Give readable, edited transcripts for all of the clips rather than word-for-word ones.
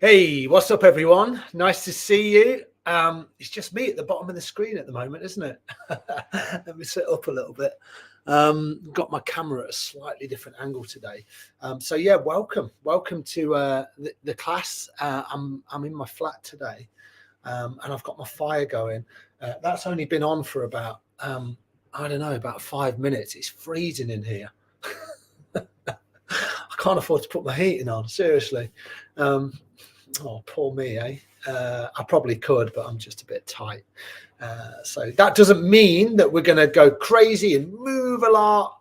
Hey, what's up, everyone? Nice to see you. It's just me at the bottom of the screen at the moment, isn't it? Let me sit up a little bit. Got my camera at a slightly different angle today. So yeah, welcome to the class. I'm in my flat today, and I've got my fire going. That's only been on for about I don't know, about 5 minutes. It's freezing in here. I can't afford to put my heating on, seriously. Oh, poor me, eh? I probably could, but I'm just a bit tight. So that doesn't mean that we're going to go crazy and move a lot,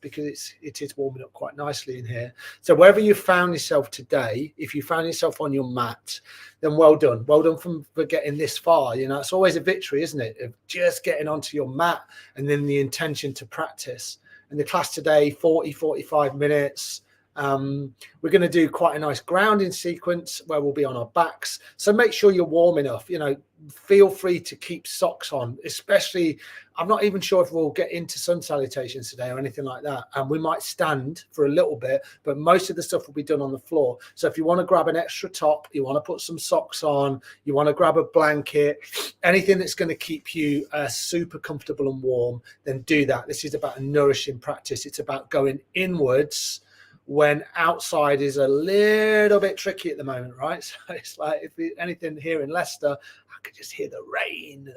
because it is warming up quite nicely in here. So wherever you found yourself today, if you found yourself on your mat, then well done. Well done for getting this far. You know, it's always a victory, isn't it? Of just getting onto your mat and then the intention to practice. And the class today, 45 minutes. We're going to do quite a nice grounding sequence where we'll be on our backs. So make sure you're warm enough. You know, feel free to keep socks on, especially, I'm not even sure if we'll get into sun salutations today or anything like that. And we might stand for a little bit, but most of the stuff will be done on the floor. So if you want to grab an extra top, you want to put some socks on, you want to grab a blanket, anything that's going to keep you super comfortable and warm, then do that. This is about a nourishing practice. It's about going inwards when outside is a little bit tricky at the moment, right? So it's like, if anything here in Leicester, I could just hear the rain.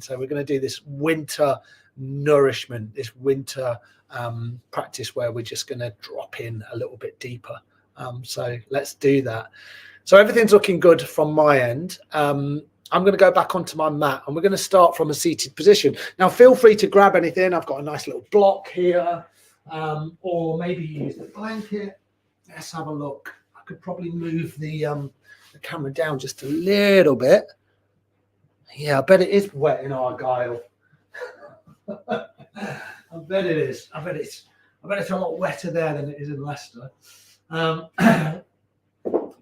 So we're going to do this winter nourishment, this winter practice where we're just going to drop in a little bit deeper. So let's do that. So everything's looking good from my end. I'm going to go back onto my mat and we're going to start from a seated position. Now, feel free to grab anything. I've got a nice little block here. Or maybe use the blanket. Let's have a look. I could probably move the camera down just a little bit. Yeah, I bet it is wet in Argyle. I bet it is. I bet it's a lot wetter there than it is in Leicester. But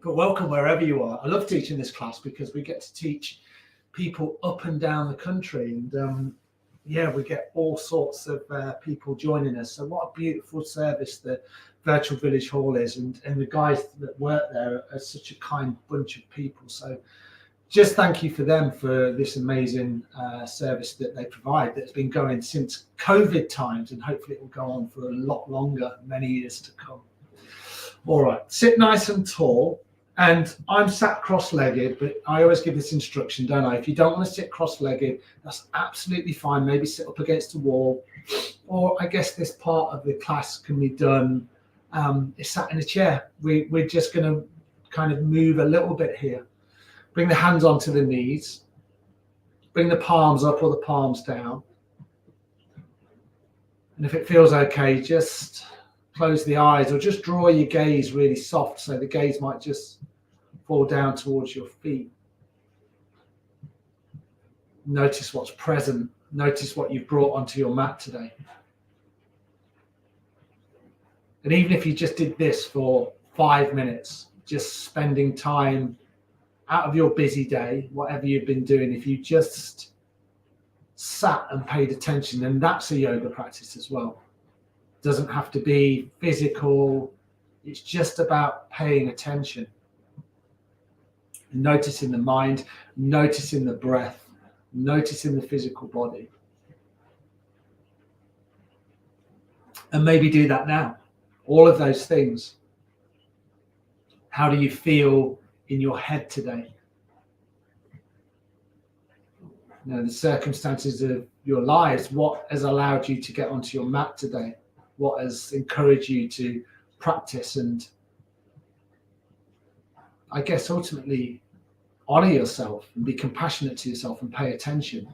welcome wherever you are. I love teaching this class because we get to teach people up and down the country, and yeah, we get all sorts of people joining us. So what a beautiful service the Virtual Village Hall is, and the guys that work there are such a kind bunch of people. So just thank you for them for this amazing service that they provide that's been going since COVID times, and hopefully it will go on for a lot longer, many years to come. All right, sit nice and tall. And I'm sat cross-legged, but I always give this instruction, don't I? If you don't want to sit cross-legged, that's absolutely fine. Maybe sit up against a wall, or I guess this part of the class can be done is sat in a chair. We're just going to kind of move a little bit here. Bring the hands onto the knees. Bring the palms up or the palms down. And if it feels okay, just close the eyes or just draw your gaze really soft, so the gaze might just fall down towards your feet. Notice what's present. Notice what you've brought onto your mat today. And even if you just did this for 5 minutes, just spending time out of your busy day, whatever you've been doing, if you just sat and paid attention, then that's a yoga practice as well. Doesn't have to be physical. It's just about paying attention, noticing the mind, noticing the breath, noticing the physical body. And maybe do that now. All of those things. How do you feel in your head today? You know, the circumstances of your lives, what has allowed you to get onto your mat today? What has encouraged you to practice and, I guess, ultimately honor yourself and be compassionate to yourself and pay attention?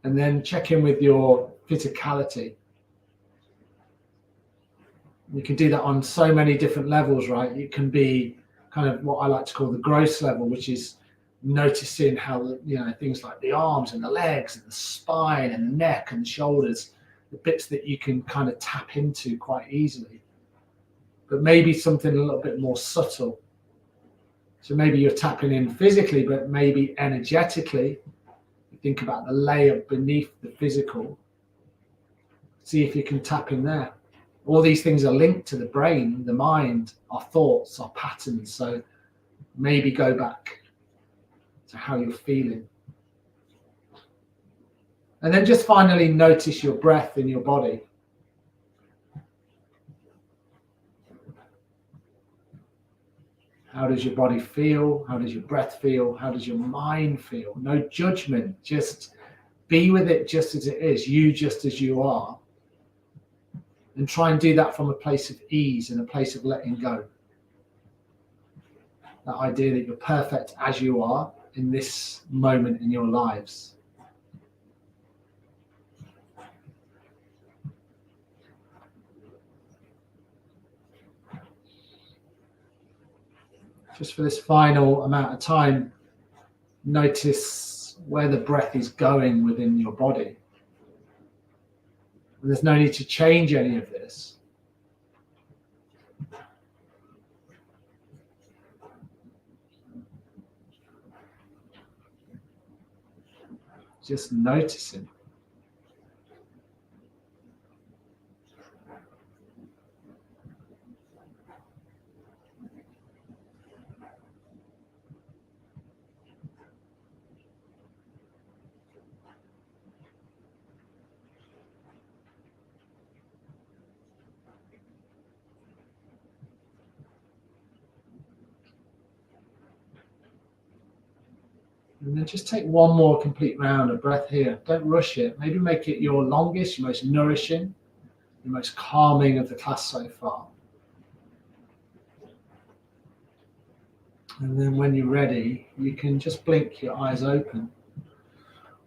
And then check in with your physicality. You can do that on so many different levels, right? It can be kind of what I like to call the gross level, which is noticing how, you know, things like the arms and the legs and the spine and the neck and the shoulders, the bits that you can kind of tap into quite easily. But maybe something a little bit more subtle. So maybe you're tapping in physically, but maybe energetically. Think about the layer beneath the physical. See if you can tap in there. All these things are linked to the brain, the mind, our thoughts, our patterns. So maybe go back to how you're feeling. And then just finally notice your breath in your body. How does your body feel? How does your breath feel? How does your mind feel? No judgment, just be with it just as it is, you just as you are. And try and do that from a place of ease and a place of letting go. That idea that you're perfect as you are in this moment in your lives. Just for this final amount of time, notice where the breath is going within your body. And there's no need to change any of this. Just noticing. And then just take one more complete round of breath here. Don't rush it. Maybe make it your longest, your most nourishing, your most calming of the class so far. And then when you're ready, you can just blink your eyes open.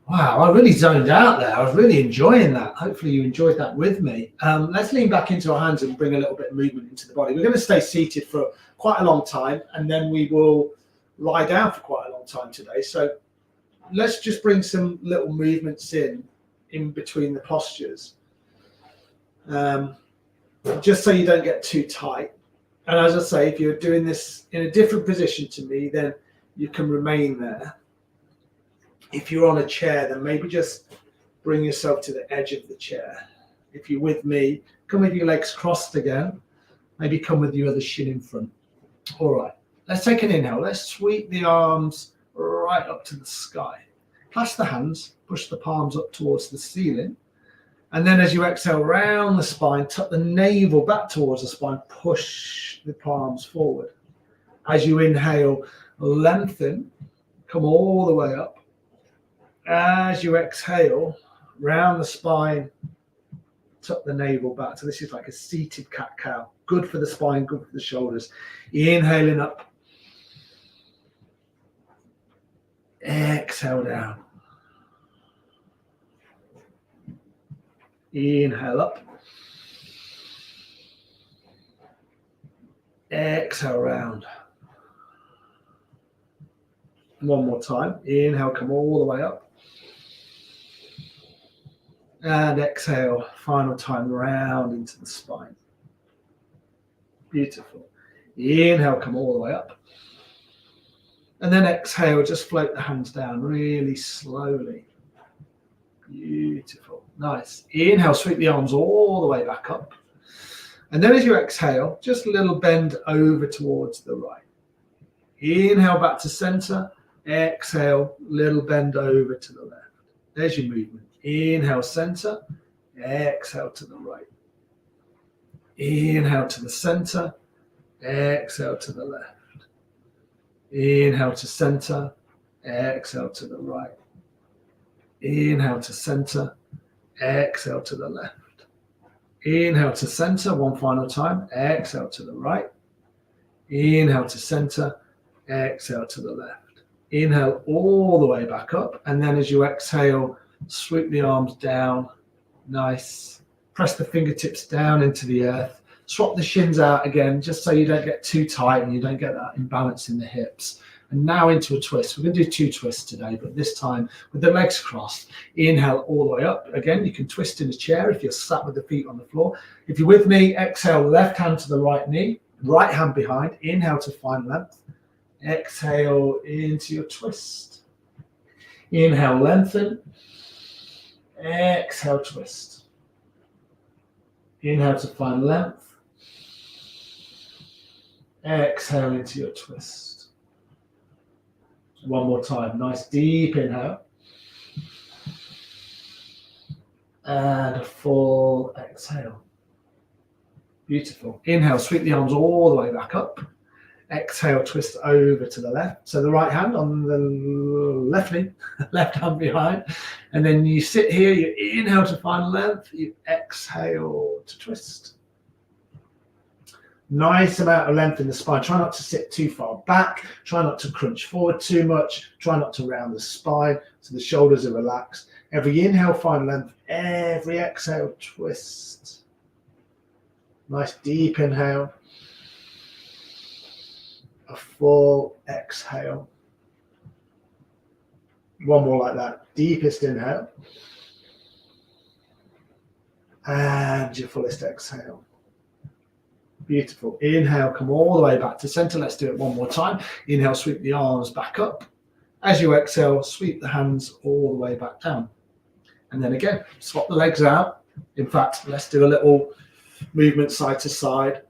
Wow, I really zoned out there. I was really enjoying that. Hopefully you enjoyed that with me. Let's lean back into our hands and bring a little bit of movement into the body. We're going to stay seated for quite a long time, and then we will lie down for quite a long time today. So let's just bring some little movements in between the postures. Just so you don't get too tight. And as I say, if you're doing this in a different position to me, then you can remain there. If you're on a chair, then maybe just bring yourself to the edge of the chair. If you're with me, come with your legs crossed again. Maybe come with your other shin in front. All right, let's take an inhale. Let's sweep the arms right up to the sky. Clasp the hands, push the palms up towards the ceiling. And then as you exhale, round the spine, tuck the navel back towards the spine, push the palms forward. As you inhale, lengthen, come all the way up. As you exhale, round the spine, tuck the navel back. So this is like a seated cat-cow. Good for the spine, good for the shoulders. Inhaling up. Exhale down. Inhale up. Exhale round. One more time. Inhale, come all the way up. And exhale, final time, round into the spine. Beautiful. Inhale, come all the way up. And then exhale, just float the hands down really slowly. Beautiful. Nice. Inhale, sweep the arms all the way back up. And then as you exhale, just a little bend over towards the right. Inhale back to center. Exhale, little bend over to the left. There's your movement. Inhale, center. Exhale to the right. Inhale to the center. Exhale to the left. Inhale to center. Exhale to the right. Inhale to center. Exhale to the left. Inhale to center. One final time. Exhale to the right. Inhale to center. Exhale to the left. Inhale all the way back up. And then as you exhale, sweep the arms down. Nice. Press the fingertips down into the earth. Swap the shins out again, just so you don't get too tight and you don't get that imbalance in the hips. And now into a twist. We're going to do 2 twists today, but this time with the legs crossed. Inhale all the way up. Again, you can twist in a chair if you're sat with the feet on the floor. If you're with me, exhale, left hand to the right knee, right hand behind. Inhale to find length. Exhale into your twist. Inhale, lengthen. Exhale, twist. Inhale to find length. Exhale into your twist. One more time. Nice deep inhale. And a full exhale. Beautiful. Inhale, sweep the arms all the way back up. Exhale, twist over to the left. So the right hand on the left knee, left hand behind. And then you sit here, you inhale to find length, you exhale to twist. Nice amount of length in the spine. Try not to sit too far back. Try not to crunch forward too much. Try not to round the spine so the shoulders are relaxed. Every inhale, find length. Every exhale, twist. Nice deep inhale. A full exhale. One more like that. Deepest inhale. And your fullest exhale. Beautiful. Inhale, come all the way back to center. Let's do it one more time. Inhale, sweep the arms back up. As you exhale, sweep the hands all the way back down. And then again, swap the legs out. In fact, let's do a little movement side to side.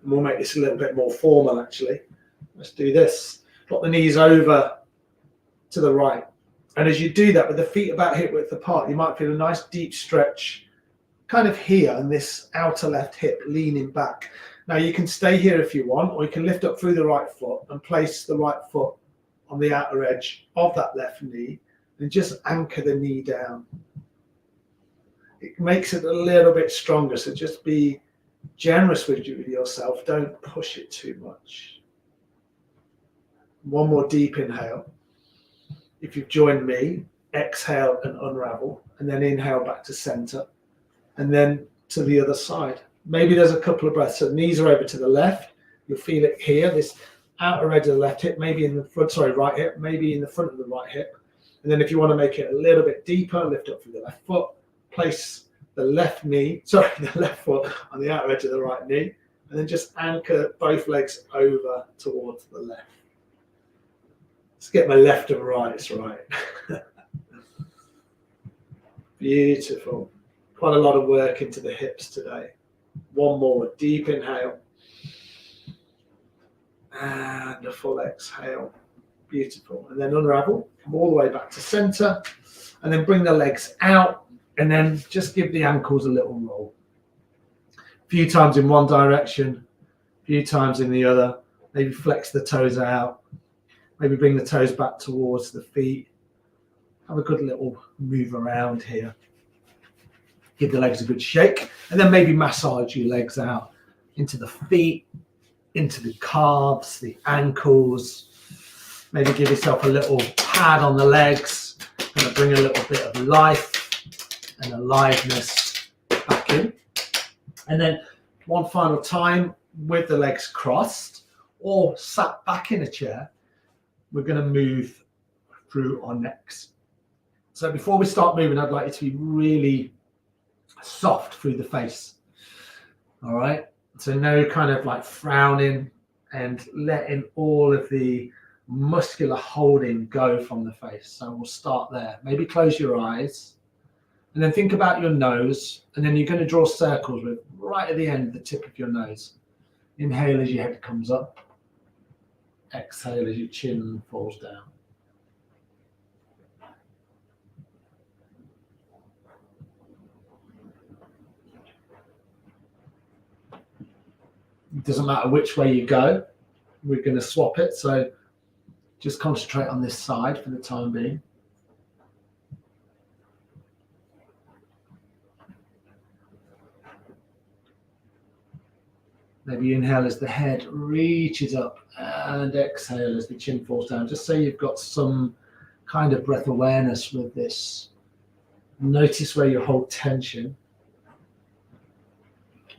And we'll make this a little bit more formal, actually. Let's do this. Drop the knees over to the right. And as you do that with the feet about hip width apart, you might feel a nice deep stretch kind of here and this outer left hip leaning back. Now you can stay here if you want, or you can lift up through the right foot and place the right foot on the outer edge of that left knee and just anchor the knee down. It makes it a little bit stronger, so just be generous with yourself. Don't push it too much. One more deep inhale. If you've joined me, exhale and unravel, and then inhale back to center, and then to the other side. Maybe there's a couple of breaths. So knees are over to the left. You'll feel it here, this outer edge of the left hip, maybe in the front, right hip, maybe in the front of the right hip. And then if you want to make it a little bit deeper, lift up through the left foot, place the left foot on the outer edge of the right knee, and then just anchor both legs over towards the left. Let's get my left and rights right. Beautiful. Quite a lot of work into the hips today. One more deep inhale. And a full exhale. Beautiful. And then unravel. Come all the way back to center. And then bring the legs out. And then just give the ankles a little roll. A few times in one direction. A few times in the other. Maybe flex the toes out. Maybe bring the toes back towards the feet. Have a good little move around here. Give the legs a good shake, and then maybe massage your legs out into the feet, into the calves, the ankles. Maybe give yourself a little pad on the legs, and bring a little bit of life and aliveness back in. And then one final time with the legs crossed or sat back in a chair, we're going to move through our necks. So before we start moving, I'd like you to be really soft through the face. All right. So no kind of like frowning and letting all of the muscular holding go from the face. So we'll start there. Maybe close your eyes and then think about your nose. And then you're going to draw circles with right at the end, the tip of your nose. Inhale as your head comes up. Exhale as your chin falls down. It doesn't matter which way you go. We're going to swap it. So just concentrate on this side for the time being. Maybe inhale as the head reaches up and exhale as the chin falls down. Just so you've got some kind of breath awareness with this. Notice where you hold tension.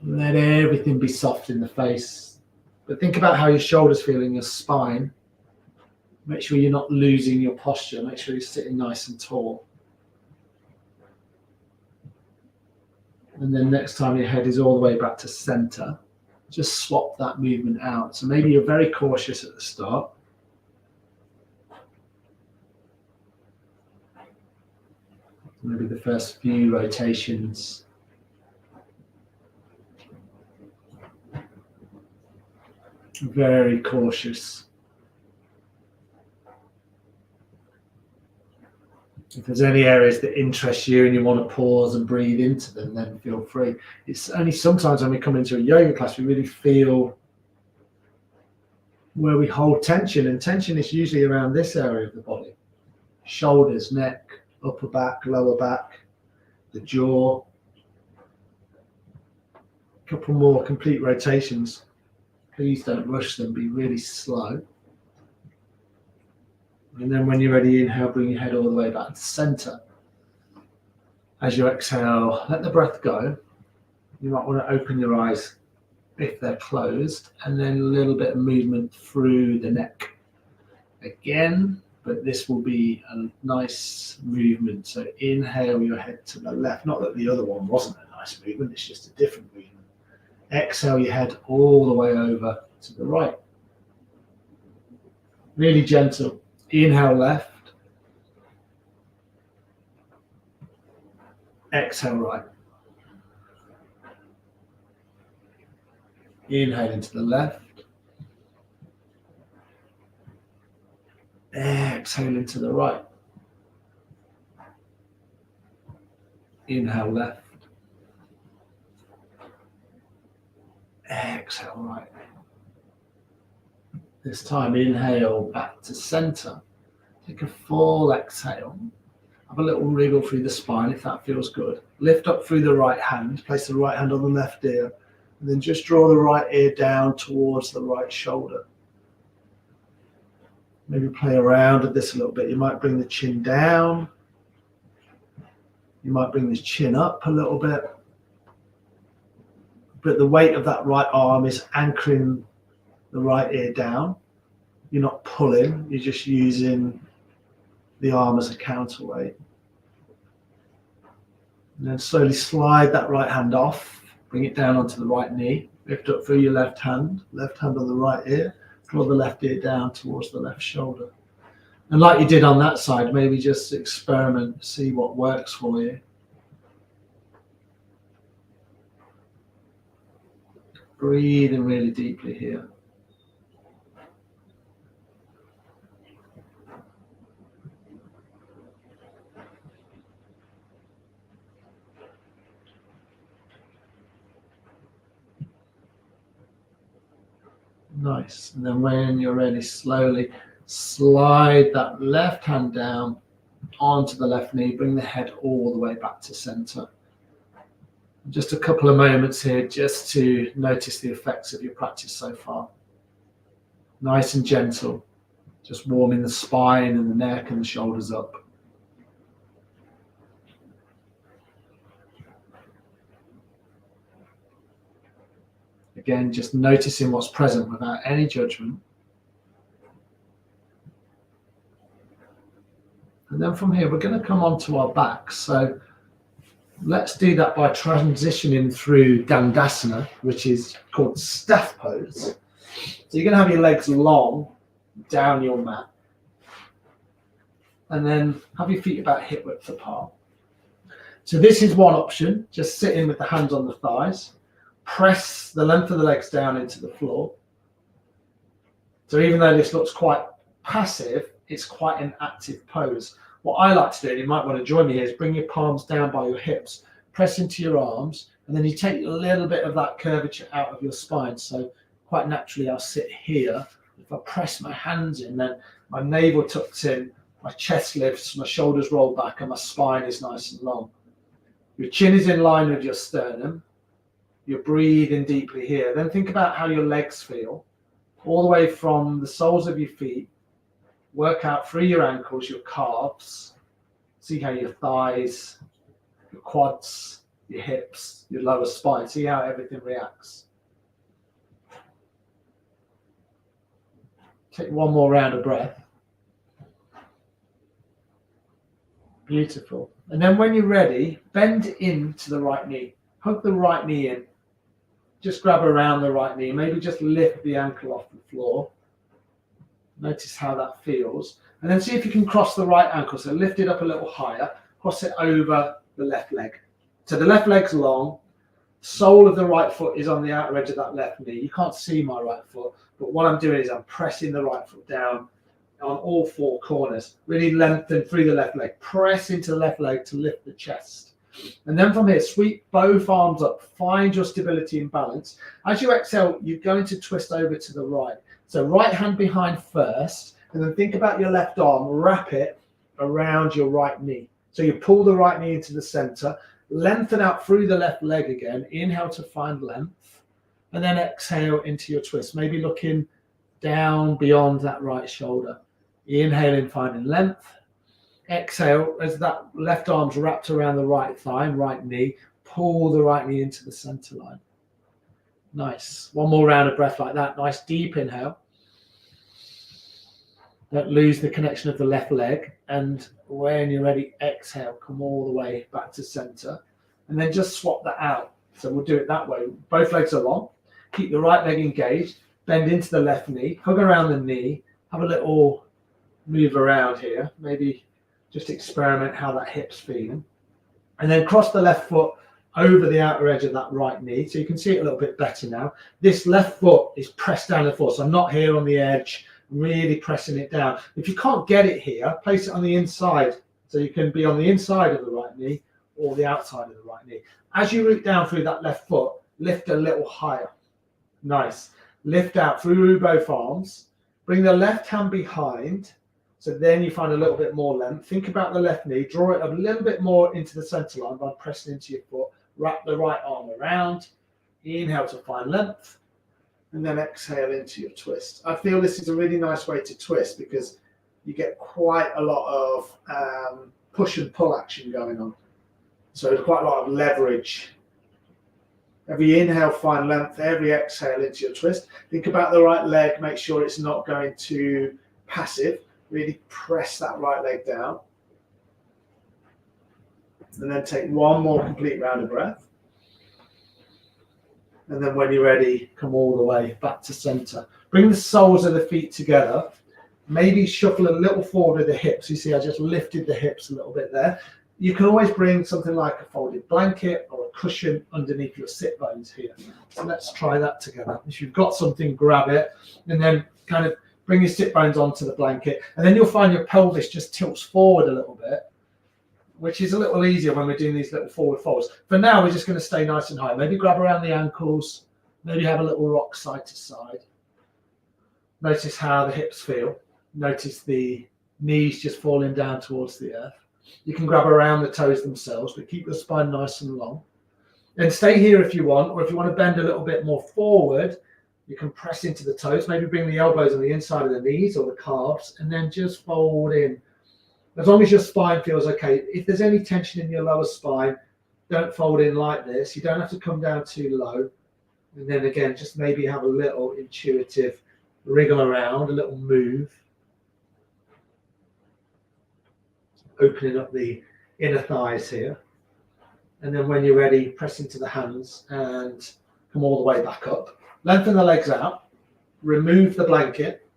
Let everything be soft in the face. But think about how your shoulders feel in your spine. Make sure you're not losing your posture. Make sure you're sitting nice and tall. And then next time your head is all the way back to center, just swap that movement out. So maybe you're very cautious at the start. Maybe the first few rotations Very cautious. If there's any areas that interest you and you want to pause and breathe into them, then feel free. It's only sometimes when we come into a yoga class, we really feel where we hold tension, and tension is usually around this area of the body: shoulders, neck, upper back, lower back, the jaw. A couple more complete rotations. Please don't rush them, be really slow. And then when you're ready, inhale, bring your head all the way back to center. As you exhale, let the breath go. You might want to open your eyes if they're closed, and then a little bit of movement through the neck. Again, but this will be a nice movement. So inhale your head to the left. Not that the other one wasn't a nice movement, it's just a different movement. Exhale your head all the way over to the right. Really gentle. Inhale left. Exhale right. Inhale into the left. Exhale into the right. Inhale left. Exhale right. This time, inhale back to center. Take a full exhale. Have a little wriggle through the spine if that feels good. Lift up through the right hand. Place the right hand on the left ear. And then just draw the right ear down towards the right shoulder. Maybe play around with this a little bit. You might bring the chin down. You might bring the chin up a little bit. But the weight of that right arm is anchoring the right ear down. You're not pulling, you're just using the arm as a counterweight. And then slowly slide that right hand off, bring it down onto the right knee, lift up through your left hand on the right ear, draw the left ear down towards the left shoulder. And like you did on that side, maybe just experiment, see what works for you. Breathing really deeply here. Nice. And then when you're ready, slowly slide that left hand down onto the left knee. Bring the head all the way back to center. Just a couple of moments here just to notice the effects of your practice so far. Nice and gentle. Just warming the spine and the neck and the shoulders up. Again, just noticing what's present without any judgment. And then from here, we're going to come onto our backs. So let's do that by transitioning through Dandasana, which is called staff pose. So you're going to have your legs long down your mat. And then have your feet about hip width apart. So this is one option, just sitting with the hands on the thighs. Press the length of the legs down into the floor. So even though this looks quite passive, it's quite an active pose. What I like to do, and you might want to join me here, is bring your palms down by your hips, press into your arms, and then you take a little bit of that curvature out of your spine. So quite naturally, I'll sit here. If I press my hands in, then my navel tucks in, my chest lifts, my shoulders roll back, and my spine is nice and long. Your chin is in line with your sternum. You're breathing deeply here. Then think about how your legs feel, all the way from the soles of your feet. Work out through your ankles, your calves. See how your thighs, your quads, your hips, your lower spine. See how everything reacts. Take one more round of breath. Beautiful. And then when you're ready, bend into the right knee. Hug the right knee in. Just grab around the right knee. Maybe just lift the ankle off the floor. Notice how that feels. And then see if you can cross the right ankle. So lift it up a little higher. Cross it over the left leg. So the left leg's long. Sole of the right foot is on the outer edge of that left knee. You can't see my right foot, but what I'm doing is I'm pressing the right foot down on all four corners. Really lengthen through the left leg. Press into the left leg to lift the chest. And then from here, sweep both arms up. Find your stability and balance. As you exhale, you're going to twist over to the right. So right hand behind first, and then think about your left arm. Wrap it around your right knee. So you pull the right knee into the center. Lengthen out through the left leg again. Inhale to find length. And then exhale into your twist. Maybe looking down beyond that right shoulder. Inhaling, finding length. Exhale as that left arm's wrapped around the right thigh and right knee. Pull the right knee into the center line. Nice. One more round of breath like that. Nice deep inhale. Don't lose the connection of the left leg. And when you're ready, exhale. Come all the way back to center. And then just swap that out. So we'll do it that way. Both legs are long. Keep the right leg engaged. Bend into the left knee. Hug around the knee. Have a little move around here. Maybe just experiment how that hip's feeling. And then cross the left foot over the outer edge of that right knee. So you can see it a little bit better now. This left foot is pressed down the floor. So I'm not here on the edge, really pressing it down. If you can't get it here, place it on the inside. So you can be on the inside of the right knee or the outside of the right knee. As you root down through that left foot, lift a little higher. Nice. Lift out through both arms. Bring the left hand behind. So then you find a little bit more length. Think about the left knee. Draw it a little bit more into the center line by pressing into your foot. Wrap the right arm around. Inhale to find length. And then exhale into your twist. I feel this is a really nice way to twist because you get quite a lot of push and pull action going on. So there's quite a lot of leverage. Every inhale, find length. Every exhale into your twist. Think about the right leg. Make sure it's not going too passive. Really press that right leg down. And then take one more complete round of breath. And then when you're ready, come all the way back to center. Bring the soles of the feet together. Maybe shuffle a little forward with the hips. You see, I just lifted the hips a little bit there. You can always bring something like a folded blanket or a cushion underneath your sit bones here. So let's try that together. If you've got something, grab it. And then kind of bring your sit bones onto the blanket, and then you'll find your pelvis just tilts forward a little bit, which is a little easier when we're doing these little forward folds. For now, we're just going to stay nice and high. Maybe grab around the ankles, maybe have a little rock side to side. Notice how the hips feel. Notice the knees just falling down towards the earth. You can grab around the toes themselves, but keep the spine nice and long. And stay here if you want, or if you want to bend a little bit more forward, you can press into the toes, maybe bring the elbows on the inside of the knees or the calves, and then just fold in. As long as your spine feels okay. If there's any tension in your lower spine, don't fold in like this. You don't have to come down too low. And then again, just maybe have a little intuitive wriggle around, a little move. Opening up the inner thighs here. And then when you're ready, press into the hands and come all the way back up. Lengthen the legs out, remove the blanket,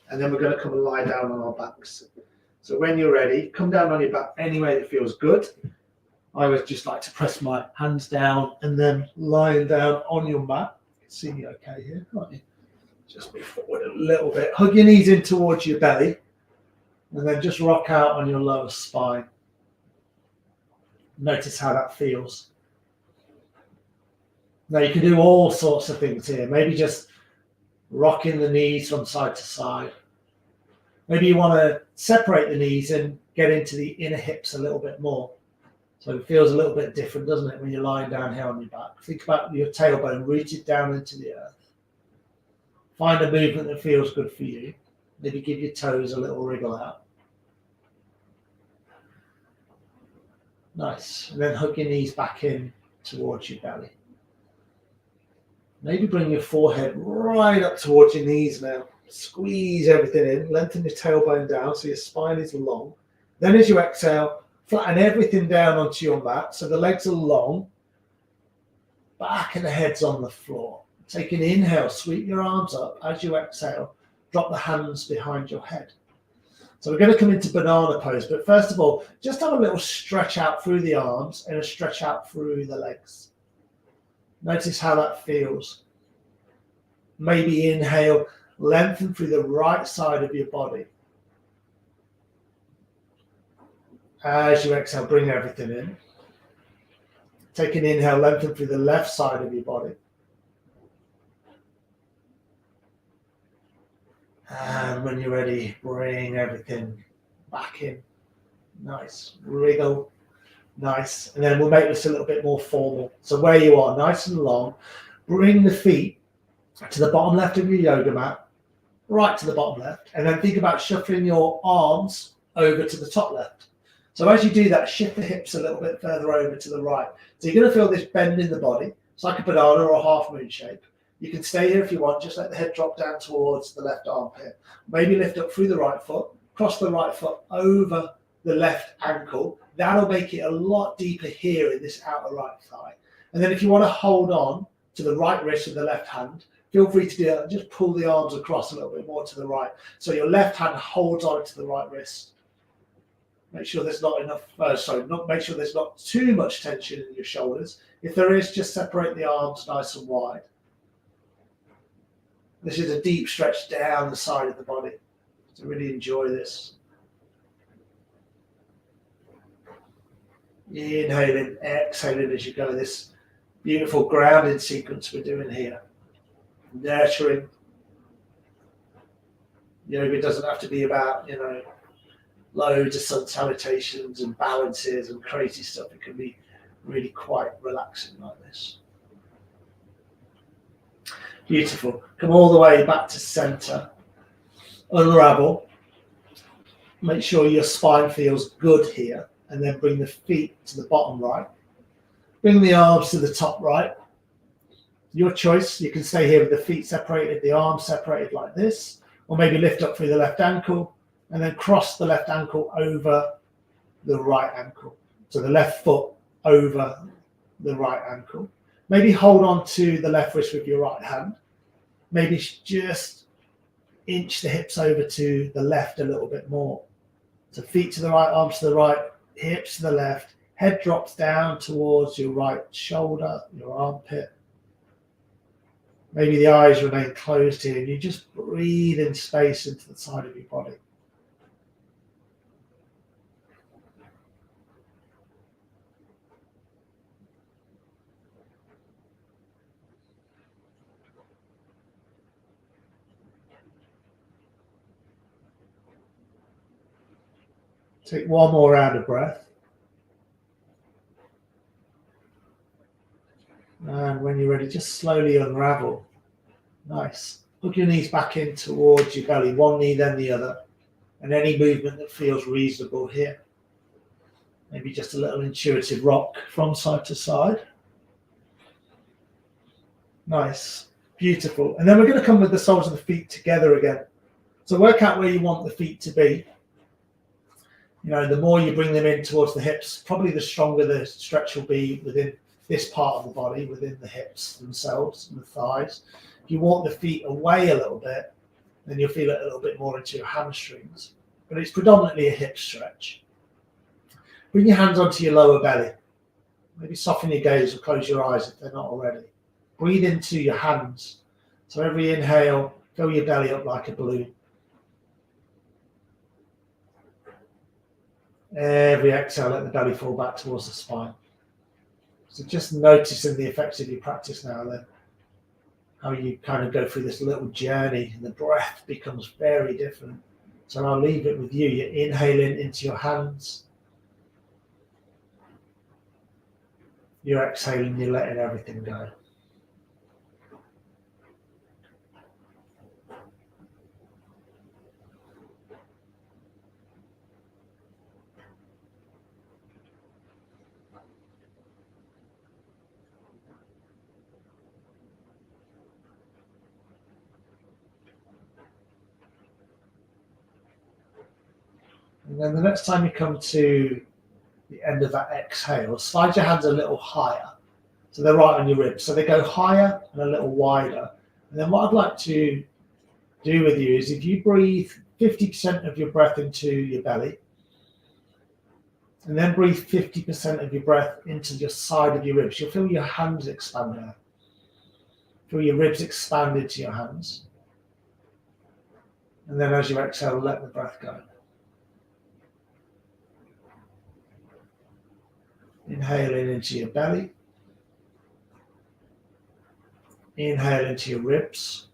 and then we're going to come and lie down on our backs. So when you're ready, come down on your back any way that feels good. I would just like to press my hands down and then lying down on your mat. You can see me okay here, can't you? Just move forward a little bit. Hug your knees in towards your belly, and then just rock out on your lower spine. Notice how that feels. Now you can do all sorts of things here. Maybe just rocking the knees from side to side. Maybe you want to separate the knees and get into the inner hips a little bit more. So it feels a little bit different, doesn't it, when you're lying down here on your back? Think about your tailbone rooted down into the earth. Find a movement that feels good for you. Maybe give your toes a little wriggle out. Nice. And then hug your knees back in towards your belly. Maybe bring your forehead right up towards your knees now. Squeeze everything in. Lengthen your tailbone down so your spine is long. Then as you exhale, flatten everything down onto your mat so the legs are long. Back and the head's on the floor. Take an inhale, sweep your arms up. As you exhale, drop the hands behind your head. So we're going to come into banana pose, but first of all, just have a little stretch out through the arms and a stretch out through the legs. Notice how that feels. Maybe inhale, lengthen through the right side of your body. As you exhale, bring everything in. Take an inhale, lengthen through the left side of your body. And when you're ready, bring everything back in. Nice. Wriggle. Nice. And then we'll make this a little bit more formal. So where you are, nice and long, bring the feet to the bottom left of your yoga mat, right to the bottom left, and then think about shuffling your arms over to the top left. So as you do that, shift the hips a little bit further over to the right. So you're going to feel this bend in the body. It's like a banana or a half moon shape. You can stay here if you want, just let the head drop down towards the left armpit. Maybe lift up through the right foot, cross the right foot over the left ankle. That'll make it a lot deeper here in this outer right thigh. And then if you want to hold on to the right wrist with the left hand, feel free to do that. Just pull the arms across a little bit more to the right. So your left hand holds on to the right wrist. Make sure there's not enough, make sure there's not too much tension in your shoulders. If there is, just separate the arms nice and wide. This is a deep stretch down the side of the body. So really enjoy this. Inhaling, exhaling as you go. This beautiful grounding sequence we're doing here. Nurturing. Yoga doesn't have to be about, loads of sun salutations and balances and crazy stuff. It can be really quite relaxing like this. Beautiful. Come all the way back to center. Unravel. Make sure your spine feels good here. And then bring the feet to the bottom right. Bring the arms to the top right. Your choice. You can stay here with the feet separated, the arms separated like this. Or maybe lift up through the left ankle. And then cross the left ankle over the right ankle. So the left foot over the right ankle. Maybe hold on to the left wrist with your right hand. Maybe just inch the hips over to the left a little bit more. So feet to the right, arms to the right, hips to the left. Head drops down towards your right shoulder, your armpit. Maybe the eyes remain closed here and you just breathe in space into the side of your body. Take one more round of breath. And when you're ready, just slowly unravel. Nice. Hook your knees back in towards your belly, one knee, then the other. And any movement that feels reasonable here. Maybe just a little intuitive rock from side to side. Nice. Beautiful. And then we're going to come with the soles of the feet together again. So work out where you want the feet to be. The more you bring them in towards the hips, probably the stronger the stretch will be within this part of the body, within the hips themselves and the thighs. If you walk the feet away a little bit, then you'll feel it a little bit more into your hamstrings. But it's predominantly a hip stretch. Bring your hands onto your lower belly. Maybe soften your gaze or close your eyes if they're not already. Breathe into your hands. So every inhale, fill your belly up like a balloon. Every exhale, let the belly fall back towards the spine. So just noticing the effects of your practice now then. How you kind of go through this little journey and the breath becomes very different. So I'll leave it with you. You're inhaling into your hands. You're exhaling, you're letting everything go. And then the next time you come to the end of that exhale, slide your hands a little higher. So they're right on your ribs. So they go higher and a little wider. And then what I'd like to do with you is if you breathe 50% of your breath into your belly, and then breathe 50% of your breath into your side of your ribs, you'll feel your hands expand out. Feel your ribs expand into your hands. And then as you exhale, let the breath go. Inhaling into your belly. Inhale into your ribs.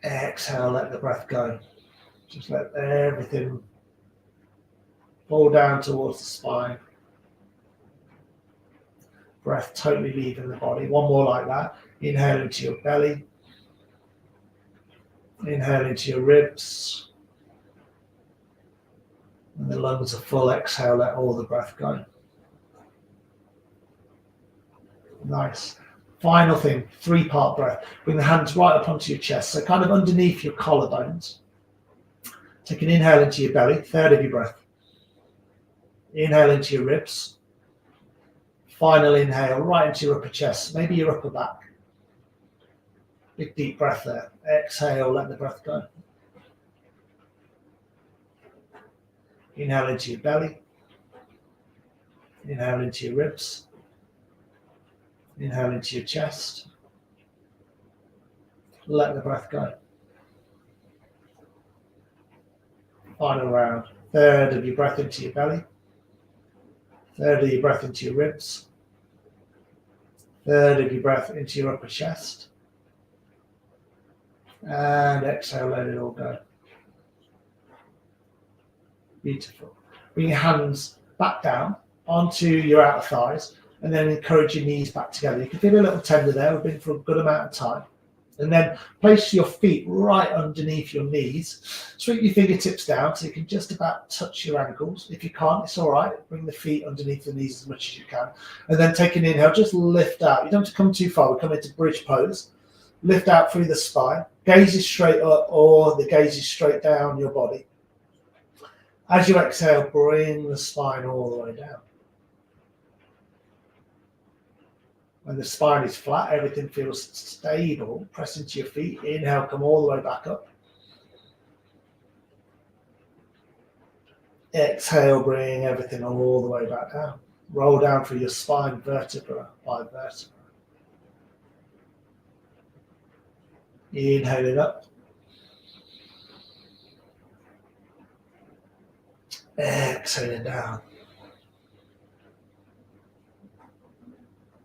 Exhale, let the breath go. Just let everything fall down towards the spine. Breath totally leaving the body. One more like that. Inhale into your belly. Inhale into your ribs. And the lungs are full. Exhale, let all the breath go. Nice. Final thing, 3-part breath. Bring the hands right up onto your chest, so kind of underneath your collarbones. Take an inhale into your belly, 1/3 of your breath. Inhale into your ribs. Final inhale right into your upper chest, maybe your upper back. Big deep breath there. Exhale, let the breath go. Inhale into your belly. Inhale into your ribs. Inhale into your chest. Let the breath go. Final round. 1/3 of your breath into your belly. 1/3 of your breath into your ribs. 1/3 of your breath into your upper chest. And exhale, let it all go. Beautiful. Bring your hands back down onto your outer thighs and then encourage your knees back together. You can feel a little tender there. We've been for a good amount of time. And then place your feet right underneath your knees. Sweep your fingertips down so you can just about touch your ankles. If you can't, it's all right. Bring the feet underneath the knees as much as you can. And then take an inhale, just lift out. You don't have to come too far. We come into bridge pose. Lift out through the spine. Gaze is straight up or the gaze is straight down your body. As you exhale, bring the spine all the way down. When the spine is flat, everything feels stable. Press into your feet. Inhale, come all the way back up. Exhale, bring everything all the way back down. Roll down through your spine, vertebra by vertebra. Inhale it up. Exhale it down.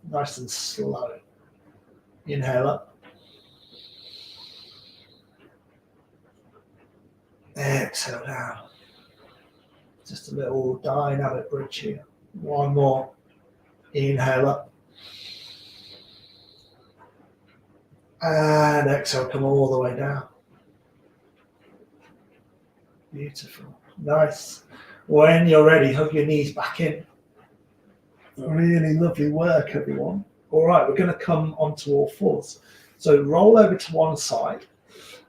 Nice and slow. Inhale up. Exhale down. Just a little dynamic bridge here. One more. Inhale up. And exhale, come all the way down. Beautiful. Nice. When you're ready, hug your knees back in. Really lovely work, everyone. All right, we're going to come onto all fours. So roll over to one side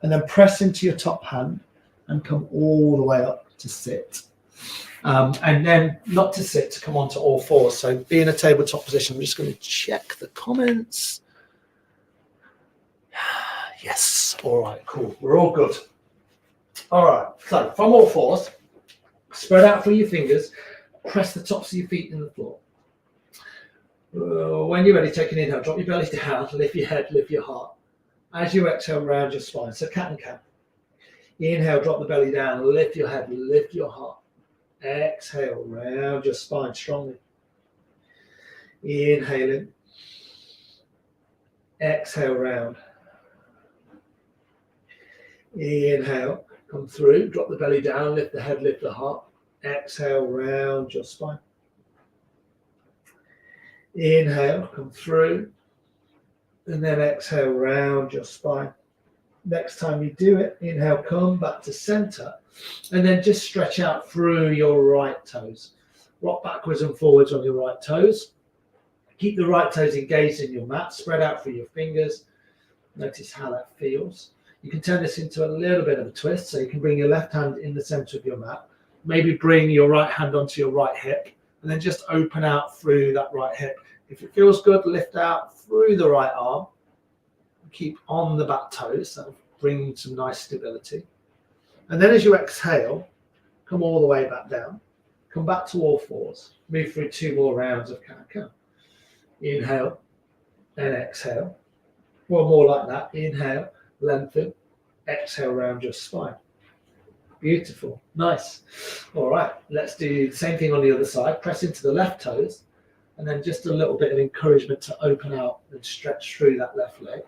and then press into your top hand and come all the way up to sit. And then not to sit, to come onto all fours. So be in a tabletop position. I'm just going to check the comments. Yes. All right, cool. We're all good. All right, so from all fours, spread out through your fingers, press the tops of your feet in the floor. When you're ready, take an inhale, drop your belly down, lift your head, lift your heart. As you exhale, round your spine, so cat and cow. Inhale, drop the belly down, lift your head, lift your heart. Exhale, round your spine strongly. Inhaling. Exhale, round. Inhale, come through, drop the belly down, lift the head, lift the heart. Exhale, round your spine. Inhale, come through, and then exhale, round your spine. Next time you do it, inhale, come back to center, and then just stretch out through your right toes. Rock backwards and forwards on your right toes. Keep the right toes engaged in your mat, spread out through your fingers. Notice how that feels. You can turn this into a little bit of a twist, so you can bring your left hand in the center of your mat. Maybe bring your right hand onto your right hip, and then just open out through that right hip. If it feels good, lift out through the right arm. Keep on the back toes. That'll bring some nice stability. And then as you exhale, come all the way back down. Come back to all fours. Move through 2 more rounds of cow-cow. Inhale. and exhale. Well, more like that. Inhale, lengthen, exhale around your spine. Beautiful, nice. All right, let's do the same thing on the other side. Press into the left toes, and then just a little bit of encouragement to open out and stretch through that left leg.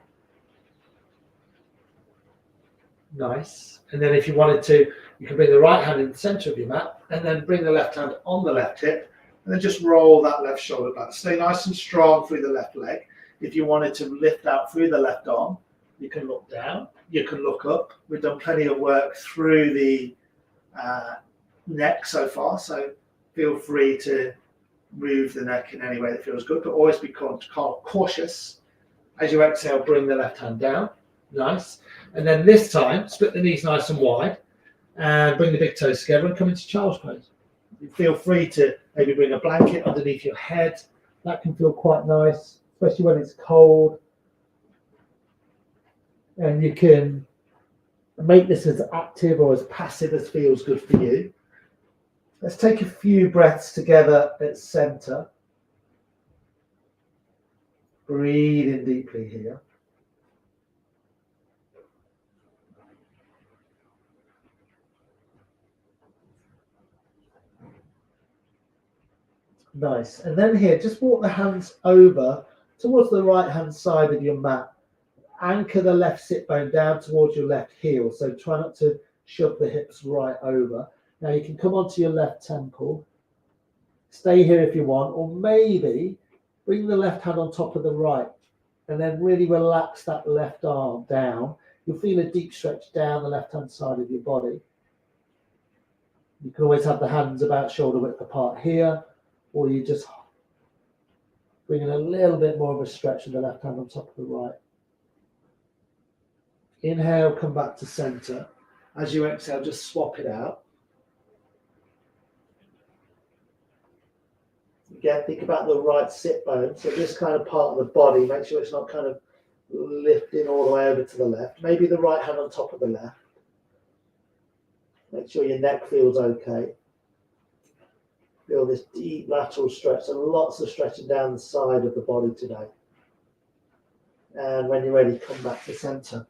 Nice. And then if you wanted to, you can bring the right hand in the center of your mat, and then bring the left hand on the left hip, and then just roll that left shoulder back. Stay nice and strong through the left leg. If you wanted to lift out through the left arm, you can look down, you can look up. We've done plenty of work through the neck so far, so feel free to move the neck in any way that feels good, but always be cautious. As you exhale, bring the left hand down. Nice. And then this time, split the knees nice and wide and bring the big toes together and come into child's pose. You feel free to maybe bring a blanket underneath your head. That can feel quite nice, especially when it's cold. And you can make this as active or as passive as feels good for you. Let's take a few breaths together at center. Breathe in deeply here. Nice. And then here, just walk the hands over towards the right hand side of your mat. Anchor the left sit bone down towards your left heel. So try not to shove the hips right over. Now you can come onto your left temple. Stay here if you want, or maybe bring the left hand on top of the right and then really relax that left arm down. You'll feel a deep stretch down the left hand side of your body. You can always have the hands about shoulder width apart here, or you just bring in a little bit more of a stretch with the left hand on top of the right. Inhale, come back to center. As you exhale, just swap it out. Again, think about the right sit bone. So this kind of part of the body, make sure it's not kind of lifting all the way over to the left. Maybe the right hand on top of the left. Make sure your neck feels okay. Feel this deep lateral stretch and lots of stretching down the side of the body today. And when you're ready, come back to center.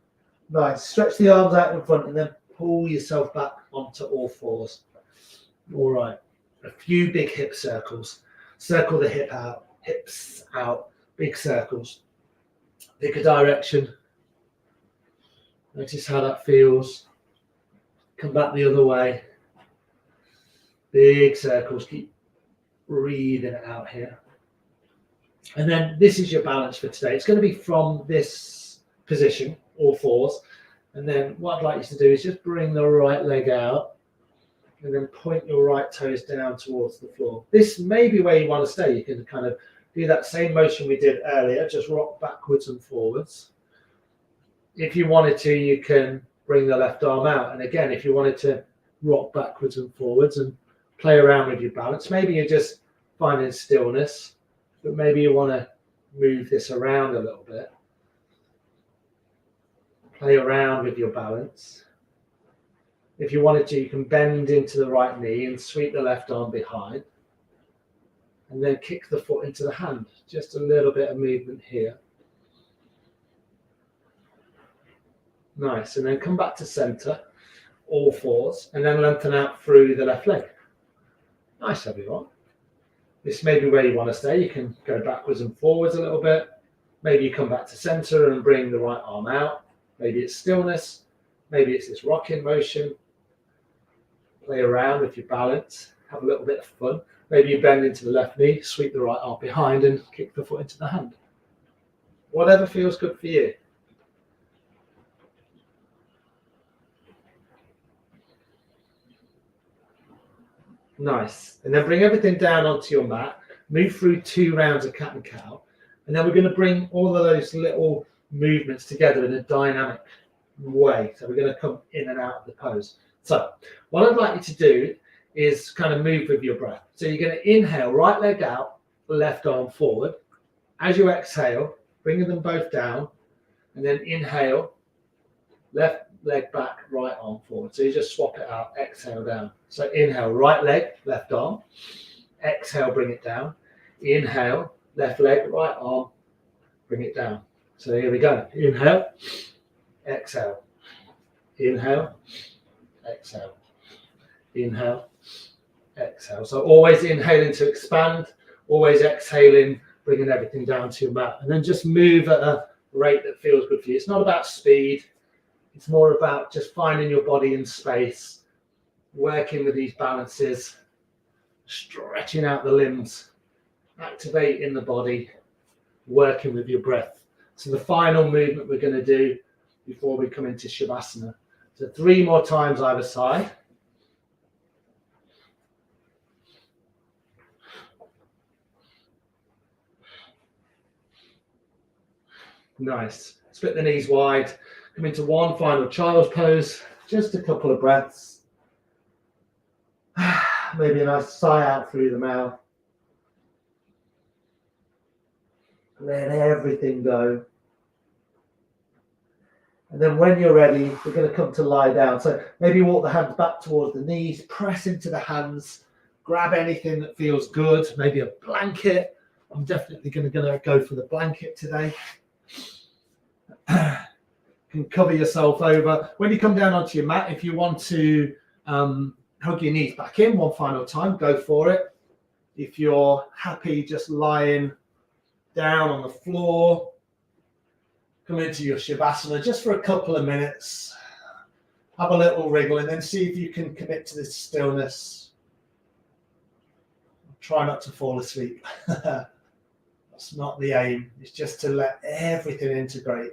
Nice. Stretch the arms out in front and then pull yourself back onto all fours. All right. A few big hip circles. Circle the hips out, big circles. Pick a direction. Notice how that feels. Come back the other way. Big circles. Keep breathing it out here. And then this is your balance for today. It's going to be from this position, all fours. And then what I'd like you to do is just bring the right leg out and then point your right toes down towards the floor. This may be where you want to stay. You can kind of do that same motion we did earlier, just rock backwards and forwards. If you wanted to, you can bring the left arm out. And again, if you wanted to rock backwards and forwards and play around with your balance, maybe you're just finding stillness, but maybe you want to move this around a little bit. Play around with your balance. If you wanted to, you can bend into the right knee and sweep the left arm behind. And then kick the foot into the hand. Just a little bit of movement here. Nice. And then come back to center, all fours, and then lengthen out through the left leg. Nice, everyone. This may be where you want to stay. You can go backwards and forwards a little bit. Maybe you come back to center and bring the right arm out. Maybe it's stillness. Maybe it's this rocking motion. Play around with your balance. Have a little bit of fun. Maybe you bend into the left knee, sweep the right arm behind and kick the foot into the hand. Whatever feels good for you. Nice. And then bring everything down onto your mat. Move through 2 rounds of cat and cow. And then we're going to bring all of those little movements together in a dynamic way. So we're going to come in and out of the pose. So what I'd like you to do is kind of move with your breath. So you're going to inhale, right leg out, left arm forward. As you exhale, bringing them both down, and then inhale, left leg back, right arm forward. So you just swap it out, exhale down. So inhale, right leg, left arm. Exhale, bring it down. Inhale, left leg, right arm. bring it down. So here we go. Inhale, exhale, inhale, exhale, inhale, exhale. So always inhaling to expand, always exhaling, bringing everything down to your mat. And then just move at a rate that feels good for you. It's not about speed. It's more about just finding your body in space, working with these balances, stretching out the limbs, activating the body, working with your breath. So the final movement we're going to do before we come into Shavasana. So 3 more times either side. Nice. Split the knees wide. Come into one final child's pose. Just a couple of breaths. Maybe a nice sigh out through the mouth. Let everything go. And then when you're ready, we're going to come to lie down. So maybe walk the hands back towards the knees, press into the hands, grab anything that feels good, maybe a blanket. I'm definitely going to go for the blanket today. You can cover yourself over. When you come down onto your mat, if you want to hug your knees back in one final time, go for it. If you're happy just lying down on the floor, come into your Shavasana just for a couple of minutes. Have a little wriggle and then see if you can commit to this stillness. Try not to fall asleep. That's not the aim. It's just to let everything integrate.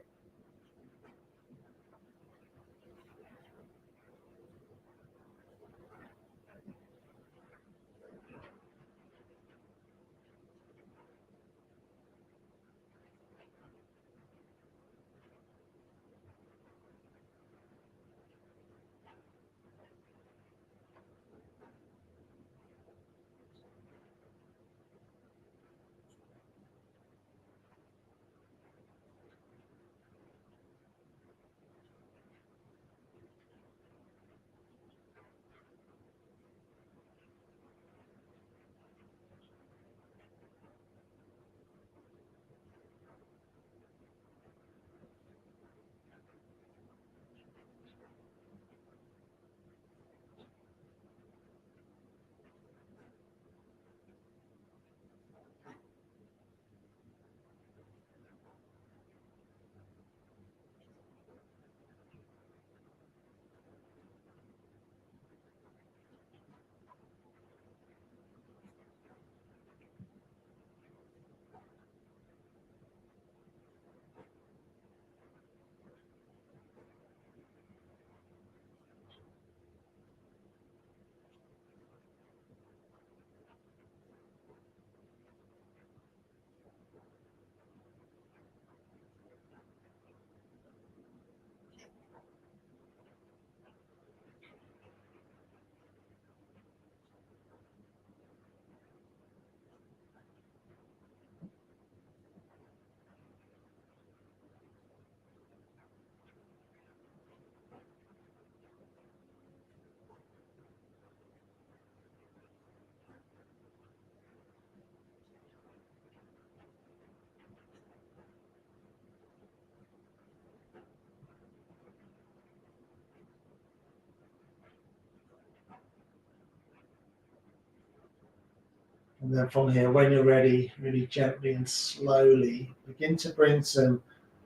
And then from here, when you're ready, really gently and slowly begin to bring some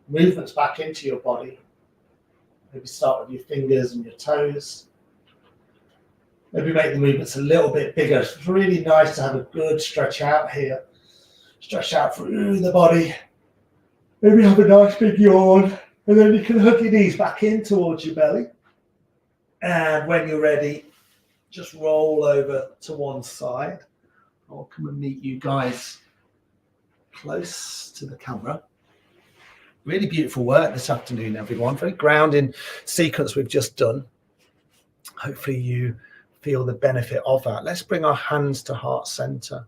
movements back into your body. Maybe start with your fingers and your toes. Maybe make the movements a little bit bigger. It's really nice to have a good stretch out here. Stretch out through the body. Maybe have a nice big yawn. And then you can hook your knees back in towards your belly. And when you're ready, just roll over to one side. I'll come and meet you guys close to the camera. Really beautiful work this afternoon, everyone. Very grounding sequence we've just done. Hopefully you feel the benefit of that. Let's bring our hands to heart center.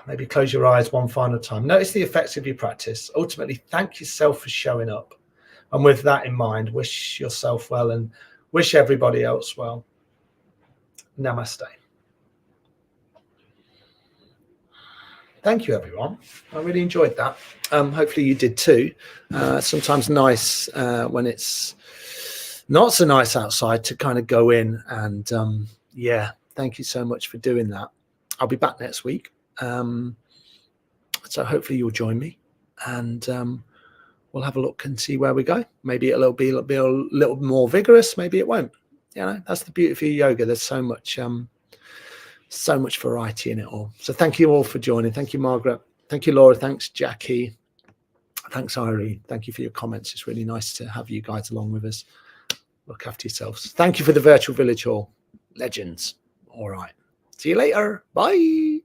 Maybe close your eyes one final time. Notice the effects of your practice. Ultimately, thank yourself for showing up. And with that in mind, wish yourself well and wish everybody else well. Namaste. Thank you, everyone. I really enjoyed that. Hopefully you did too. Sometimes nice when it's not so nice outside to kind of go in and yeah, thank you so much for doing that. I'll be back next week. So hopefully you'll join me and we'll have a look and see where we go. Maybe it'll be a little more vigorous. Maybe it won't. You know, that's the beauty of yoga. There's so much variety in it all. So thank you all for joining. Thank you, Margaret. Thank you, Laura. Thanks, Jackie. Thanks, Irene. Thank you for your comments. It's really nice to have you guys along with us. Look after yourselves. Thank you for the virtual village hall. Legends. All right. See you later. Bye.